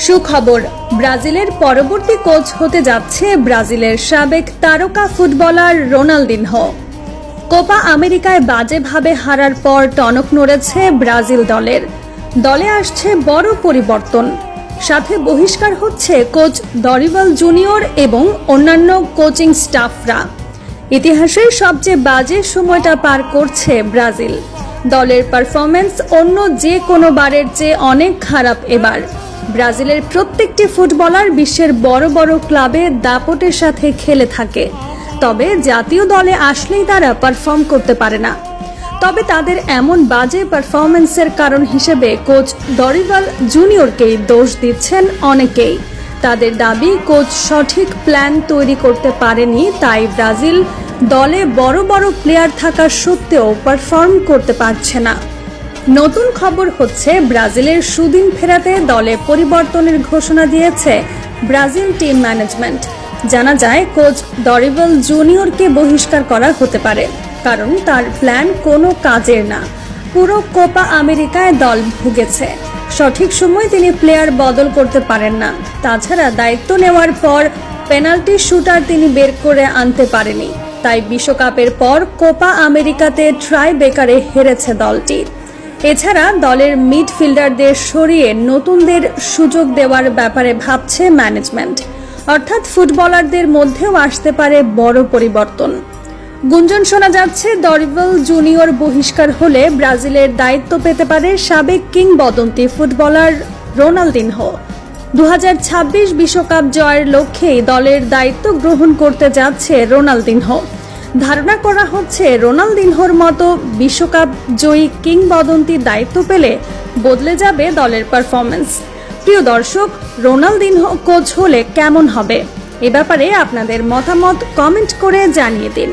সুখবর, ব্রাজিলের পরবর্তী কোচ হতে যাচ্ছে ব্রাজিলের সাবেক তারকা ফুটবলার রোনালদিনহো। কোপা আমেরিকায় বাজেভাবে হারার পর টনক নড়েছে ব্রাজিল দলে আসছে বড় পরিবর্তন, সাথে বহিষ্কার হচ্ছে কোচ দরিভাল জুনিয়র এবং অন্যান্য কোচিং স্টাফরা। ইতিহাসের সবচেয়ে বাজে সময়টা পার করছে ব্রাজিল। দলের পারফরম্যান্স অন্য যে কোনো বারের চেয়ে অনেক খারাপ এবার। ব্রাজিলের প্রত্যেকটি ফুটবলার বিশ্বের বড় বড় ক্লাবে দাপটের সাথে খেলে থাকে, তবে জাতীয় দলে আসলেই তারা পারফর্ম করতে পারে না। তবে তাদের এমন বাজে পারফরম্যান্সের কারণ হিসেবে কোচ দরিভাল জুনিয়রকেই দোষ দিচ্ছেন অনেকেই। তাদের দাবি, কোচ সঠিক প্ল্যান তৈরি করতে পারেনি, তাই ব্রাজিল দলে বড় বড় প্লেয়ার থাকা সত্ত্বেও পারফর্ম করতে পারছে না। নতুন খবর হচ্ছে, ব্রাজিলের সুদিন ফেরাতে দলে পরিবর্তনের ঘোষণা দিয়েছে ব্রাজিল টিম ম্যানেজমেন্ট। জানা যায়, কোচ দরিভাল জুনিয়রকে বহিষ্কার করা হতে পারে, কারণ তার প্ল্যান কোনো কাজের না। পুরো কোপা আমেরিকায় দল ভুগেছে, সঠিক সময় তিনি প্লেয়ার বদল করতে পারেন না। তাছাড়া দায়িত্ব নেওয়ার পর পেনাল্টি শুটার তিনি বের করে আনতে পারেনি, তাই বিশ্বকাপের পর কোপা আমেরিকাতে ট্রাই বেকারে হেরেছে দলটি। এছাড়া দলের মিডফিল্ডারদের সরিয়ে নতুনদের সুযোগ দেওয়ার ব্যাপারে ভাবছে ম্যানেজমেন্ট, অর্থাৎ ফুটবলারদের মধ্যেও আসতে পারে বড় পরিবর্তন। গুঞ্জন শোনা যাচ্ছে, দরিভাল জুনিয়র বহিষ্কার হলে ব্রাজিলের দায়িত্ব পেতে পারে সাবেক কিংবদন্তি ফুটবলার রোনালদিনহো। 2026 বিশ্বকাপ জয়ের লক্ষ্যেই দলের দায়িত্ব গ্রহণ করতে যাচ্ছে রোনালদিনহো। ধারণা করা হচ্ছে, রোনালদিনহোর মতো বিশ্বকাপ জয়ী কিংবদন্তির দায়িত্ব পেলে বদলে যাবে দলের পারফরম্যান্স। প্রিয় দর্শক, রোনালদিনহো কোচ হলে কেমন হবে? এ ব্যাপারে আপনাদের মতামত কমেন্ট করে জানিয়ে দিন।